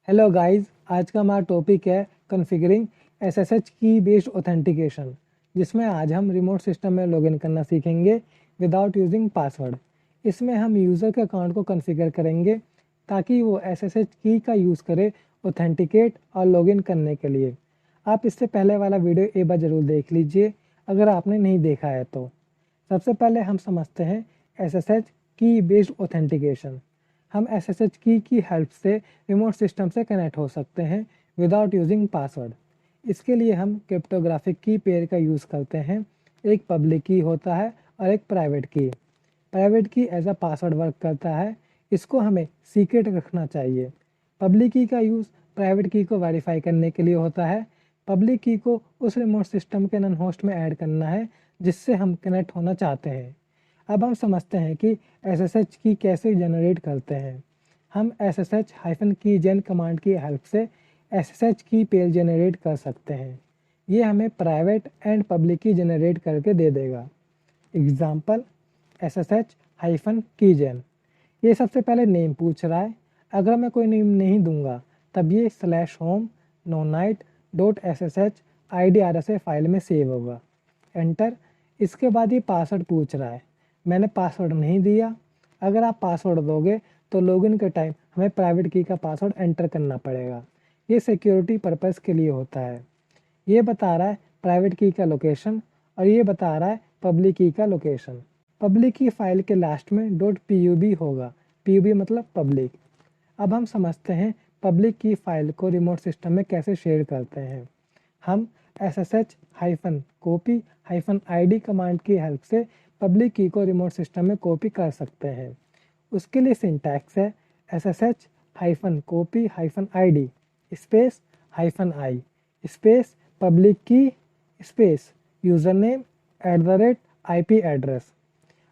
Hello guys, आज का हमारा टॉपिक है कॉन्फ़िगरिंग एसएसएच की बेस्ड ऑथेंटिकेशन, जिसमें आज हम रिमोट सिस्टम में लॉगिन करना सीखेंगे विदाउट यूजिंग पासवर्ड। इसमें हम यूज़र के अकाउंट को कॉन्फ़िगर करेंगे ताकि वो एसएसएच की का यूज़ करे ऑथेंटिकेट और लॉगिन करने के लिए। आप इससे पहले वाला वीडियो एक बार ज़रूर देख लीजिए अगर आपने नहीं देखा है तो। सबसे पहले हम समझते हैं एसएसएच की बेस्ड ऑथेंटिकेशन। हम एसएसएच की हेल्प से रिमोट सिस्टम से कनेक्ट हो सकते हैं विदाउट यूजिंग पासवर्ड। इसके लिए हम क्रिप्टोग्राफिक की पेयर का यूज़ करते हैं। एक पब्लिक की होता है और एक प्राइवेट की। प्राइवेट की एज अ पासवर्ड वर्क करता है, इसको हमें सीक्रेट रखना चाहिए। पब्लिक की का यूज़ प्राइवेट की को वेरीफाई करने के लिए होता है। पब्लिक की को उस रिमोट सिस्टम के नन होस्ट में ऐड करना है जिससे हम कनेक्ट होना चाहते हैं। अब हम समझते हैं कि एसएसएच की कैसे जनरेट करते हैं। हम SSH -keygen कमांड की हेल्प से SSH की पेयर जनरेट कर सकते हैं। ये हमें प्राइवेट एंड पब्लिक की जनरेट करके दे देगा। Example SSH-keygen। ये सबसे पहले नेम पूछ रहा है। अगर मैं कोई नेम नहीं दूंगा तब ये /home nonite.ssh IDRSA फाइल में सेव होगा। एंटर। इसके बाद ये पासवर्ड पूछ रहा है। मैंने पासवर्ड नहीं दिया। अगर आप पासवर्ड दोगे तो लॉगिन के टाइम हमें प्राइवेट की का पासवर्ड एंटर करना पड़ेगा। ये सिक्योरिटी पर्पज़ के लिए होता है। ये बता रहा है प्राइवेट की का लोकेशन और ये बता रहा है पब्लिक की का लोकेशन। पब्लिक की फाइल के लास्ट में .pub होगा। pub मतलब पब्लिक। अब हम समझते हैं पब्लिक की फाइल को रिमोट सिस्टम में कैसे शेयर करते हैं। हम SSH-copy-id कमांड की हेल्प से पब्लिक की को रिमोट सिस्टम में कॉपी कर सकते हैं। उसके लिए सिंटैक्स है SSH-copy-id space -i space public key space user name @IP address.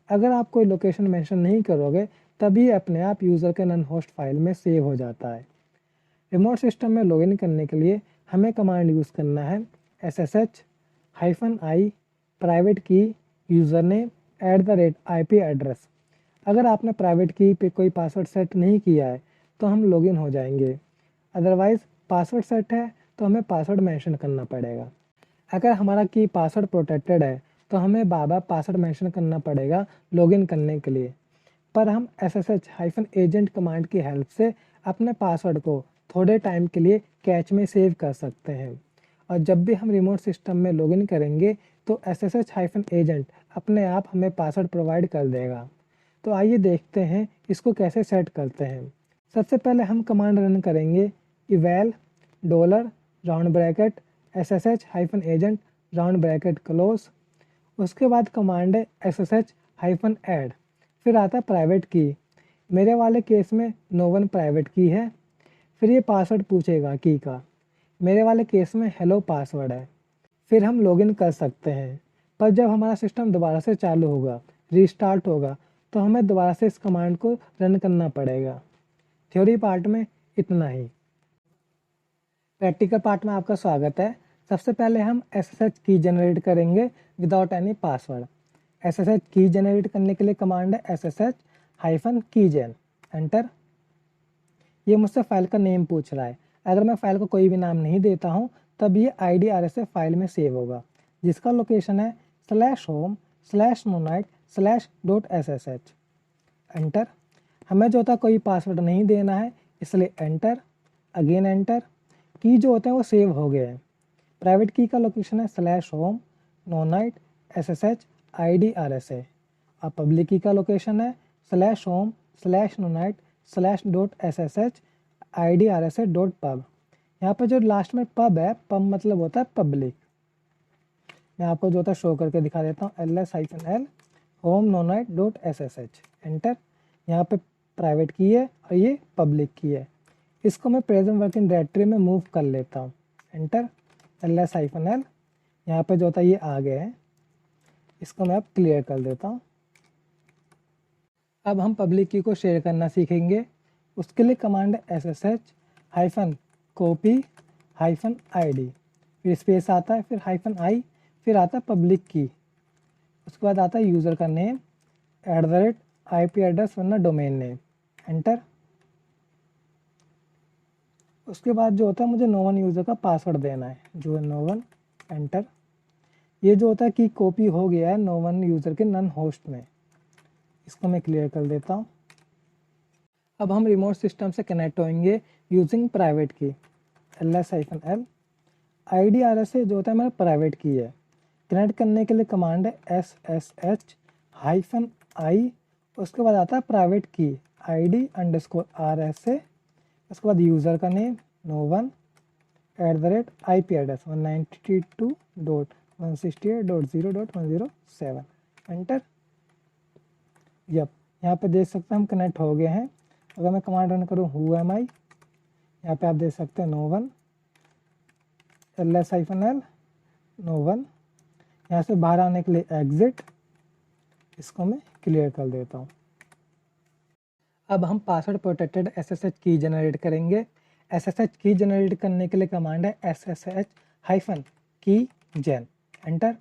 अगर आप कोई लोकेशन मेंशन नहीं करोगे तब ये अपने आप यूज़र के नन होस्ट फाइल में सेव हो जाता है। रिमोट सिस्टम में लॉगिन करने के लिए हमें कमांड यूज़ करना है SSH-i प्राइवेट की यूज़र नेम @IP एड्रेस। अगर आपने प्राइवेट की पे कोई पासवर्ड सेट नहीं किया है तो हम लॉगिन हो जाएंगे। अदरवाइज़ पासवर्ड सेट है तो हमें पासवर्ड मेंशन करना पड़ेगा। अगर हमारा की पासवर्ड प्रोटेक्टेड है तो हमें बार बार पासवर्ड मेंशन करना पड़ेगा लॉगिन करने के लिए। पर हम SSH-agent कमांड की हेल्प से अपने पासवर्ड को थोड़े टाइम के लिए कैच में सेव कर सकते हैं और जब भी हम रिमोट सिस्टम में लॉगिन करेंगे तो SSH-agent अपने आप हमें पासवर्ड प्रोवाइड कर देगा। तो आइए देखते हैं इसको कैसे सेट करते हैं। सबसे पहले हम कमांड रन करेंगे eval $SSH-agent round bracket close. उसके बाद कमांड है SSH-add। फिर आता है प्राइवेट की। मेरे वाले केस में no one प्राइवेट की है। फिर ये पासवर्ड पूछेगा की का। मेरे वाले केस में हेलो पासवर्ड है। फिर हम लॉगिन कर सकते हैं। पर जब हमारा सिस्टम दोबारा से चालू होगा, रीस्टार्ट होगा, तो हमें दोबारा से इस कमांड को रन करना पड़ेगा। थ्योरी पार्ट में इतना ही। प्रैक्टिकल पार्ट में आपका स्वागत है। सबसे पहले हम SSH की जनरेट करेंगे विदाउट एनी पासवर्ड। SSH की जनरेट करने के लिए कमांड है SSH-keygen। एंटर। ये मुझसे फाइल का नेम पूछ रहा है। अगर मैं फाइल को कोई भी नाम नहीं देता हूँ तब ये IDRSA फाइल में सेव होगा जिसका लोकेशन है /home/nonite/.ssh। एंटर। हमें जो होता है कोई पासवर्ड नहीं देना है इसलिए एंटर। Again enter. की जो होते हैं वो सेव हो गए हैं। प्राइवेट की का लोकेशन है /home nonite/ssh IDRSA और पब्लिक की का लोकेशन है /home/nonite/.ssh IDRSA.pub। यहाँ पर जो लास्ट में पब है, पब मतलब होता है पब्लिक। मैं आपको जो होता है शो करके दिखा देता हूँ ls-l home nonite.ssh। एंटर। यहाँ पे प्राइवेट की है और ये पब्लिक की है। इसको मैं प्रेजेंट वर्किंग डायरेक्टरी में मूव कर लेता हूँ। एंटर। ls-l यहाँ पे जो होता है ये आ गए हैं। इसको मैं अब क्लियर कर देता हूँ। अब हम पब्लिक की को शेयर करना सीखेंगे। उसके लिए कमांड है SSH-copy-id। फिर स्पेस आता है, फिर -i, फिर आता है पब्लिक की। उसके बाद आता है यूज़र का नेम @IP एड्रेस वरना डोमेन नेम। एंटर। उसके बाद जो होता है मुझे नो वन यूज़र का पासवर्ड देना है, जो है नो वन, एंटर। ये जो होता है कि कॉपी हो गया है नो वन यूज़र के नन होस्ट में, इसको मैं क्लियर कर देता हूँ। अब हम रिमोट सिस्टम से कनेक्ट होंगे यूजिंग प्राइवेट की, ls-l। IDRS जो होता है मेरा प्राइवेट की है। कनेक्ट करने के लिए कमांड है SSH-I, उसके बाद आता है प्राइवेट की ID_RS से, उसके बाद यूज़र का name no one @IP address 192.168.0.107, enter. Yep, यहाँ पे देख सकते हैं हम कनेक्ट हो गए हैं। अगर मैं कमांड रन करूँ who am I, यहाँ पे आप देख सकते हैं no one ls-l no one. यहाँ से बाहर आने के लिए एग्जिट, इसको मैं क्लियर कर देता हूँ। अब हम पासवर्ड प्रोटेक्टेड SSH की जनरेट करेंगे। SSH की जनरेट करने के लिए कमांड है SSH-keygen, एंटर।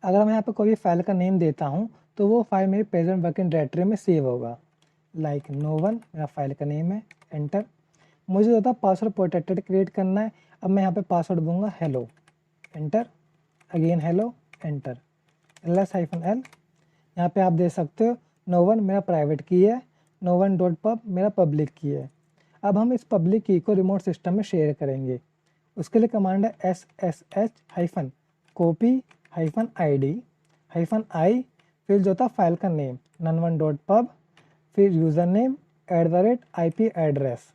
अगर मैं यहाँ पे कोई फाइल का नेम देता हूँ तो वो फाइल मेरी प्रेजेंट वर्किंग डायरेक्टरी में सेव होगा, लाइक नो वन मेरा फाइल का नेम है, एंटर। मुझे होता है पासवर्ड प्रोटेक्टेड क्रिएट करना है। अब मैं यहाँ पे पासवर्ड दूंगा hello, enter, again hello, enter, ls-l। यहाँ पे आप देख सकते हो नो वन मेरा प्राइवेट की है, नो वन डॉट पब मेरा पब्लिक की है। अब हम इस पब्लिक की को रिमोट सिस्टम में शेयर करेंगे। उसके लिए कमांड है SSH-copy-ID-i, फिर जो था फाइल का नेम none1.pub, फिर यूज़र नेम @IP एड्रेस,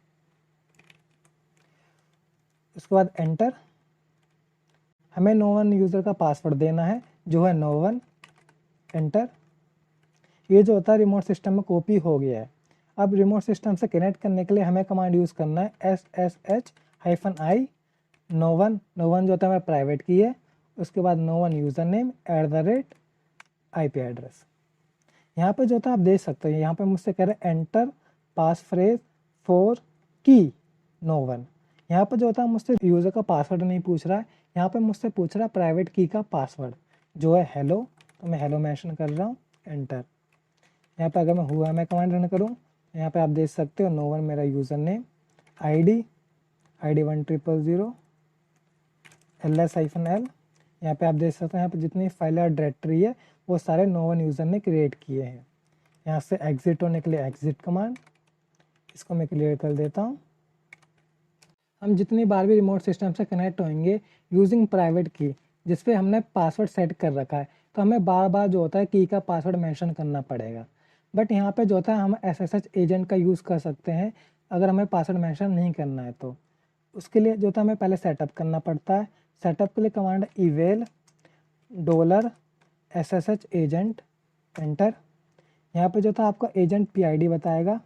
उसके बाद एंटर। हमें नो वन यूज़र का पासवर्ड देना है, जो है नो वन, एंटर। ये जो होता है रिमोट सिस्टम में कॉपी हो गया है। अब रिमोट सिस्टम से कनेक्ट करने के लिए हमें कमांड यूज़ करना है SSH-I, नो वन जो होता है हमारा प्राइवेट की है, उसके बाद no one user name @IP address. यहाँ पे जो होता है आप देख सकते हैं, यहाँ पे मुझसे कह रहे हैं एंटर पास फ्रेज फॉर की नो वन। यहाँ पे जो होता है मुझसे यूज़र का पासवर्ड नहीं पूछ रहा है, यहाँ पे मुझसे पूछ रहा है प्राइवेट की का पासवर्ड, जो है हेलो, तो मैं हेलो मेंशन कर रहा हूँ, एंटर। यहाँ पे अगर मैं हुआ मैं कमांड रन करूँ, यहाँ पे आप देख सकते हो नो वन मेरा यूज़र नेम, ID 10000, ls-l। यहाँ पे आप देख सकते हैं यहाँ पे जितनी फाइल और डायरेक्टरी है वो सारे नो वन यूज़र ने क्रिएट किए हैं। यहाँ से एग्जिट होने के लिए एग्जिट कमांड, इसको मैं क्लियर कर देता हूँ। हम जितनी बार भी रिमोट सिस्टम से कनेक्ट होंगे यूजिंग प्राइवेट की, जिस पे हमने पासवर्ड सेट कर रखा है, तो हमें बार बार जो होता है की का पासवर्ड मेंशन करना पड़ेगा। बट यहाँ पे जो होता है हम SSH एजेंट का यूज़ कर सकते हैं अगर हमें पासवर्ड मेंशन नहीं करना है तो। उसके लिए जो होता है हमें पहले सेटअप करना पड़ता है। सेटअप के लिए command eval $SSH agent, enter. यहाँ पे जो था आपको एजेंट PID बताएगा।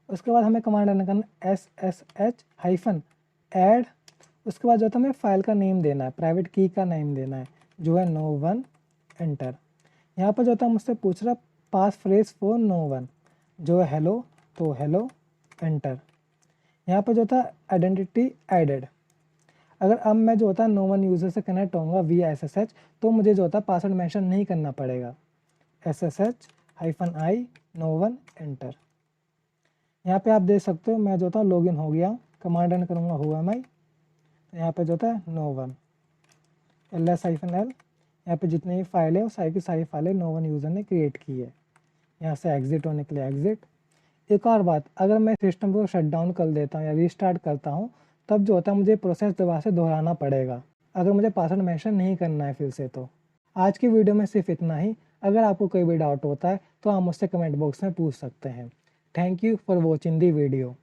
उसके बाद हमें कमांड रन करना SSH-add, उसके बाद जो था हमें फाइल का नेम देना है, प्राइवेट की का नेम देना है, जो है नो वन, एंटर। यहाँ पर जो था मुझसे पूछ रहा पास फ्रेज फॉर नो वन, जो है हेलो, तो हेलो, एंटर। यहाँ पर जो था आइडेंटिटी एडेड। अगर अब मैं जो होता है नो वन यूज़र से कनेक्ट होऊंगा via SSH, तो मुझे जो होता है पासवर्ड मेंशन नहीं करना पड़ेगा, SSH-I नो वन, एंटर। यहाँ पे आप देख सकते हो मैं जो था लॉगिन हो गया हूँ। कमांड रन करूँगा who am I, तो यहाँ पे जो था नो वन ls-l। यहाँ पे जितनी भी फाइल है वो सारी की सारी फाइलें नो वन यूज़र ने क्रिएट की है। यहाँ से एग्जिट होने के लिए एग्जिट। एक और बात, अगर मैं सिस्टम को शट डाउन कर देता हूँ या रीस्टार्ट करता हूँ, तब जो होता है मुझे प्रोसेस दोबारा से दोहराना पड़ेगा अगर मुझे पासवर्ड मेंशन नहीं करना है फिर से। तो आज की वीडियो में सिर्फ इतना ही। अगर आपको कोई भी डाउट होता है तो आप मुझसे कमेंट बॉक्स में पूछ सकते हैं। Thank you for watching the video.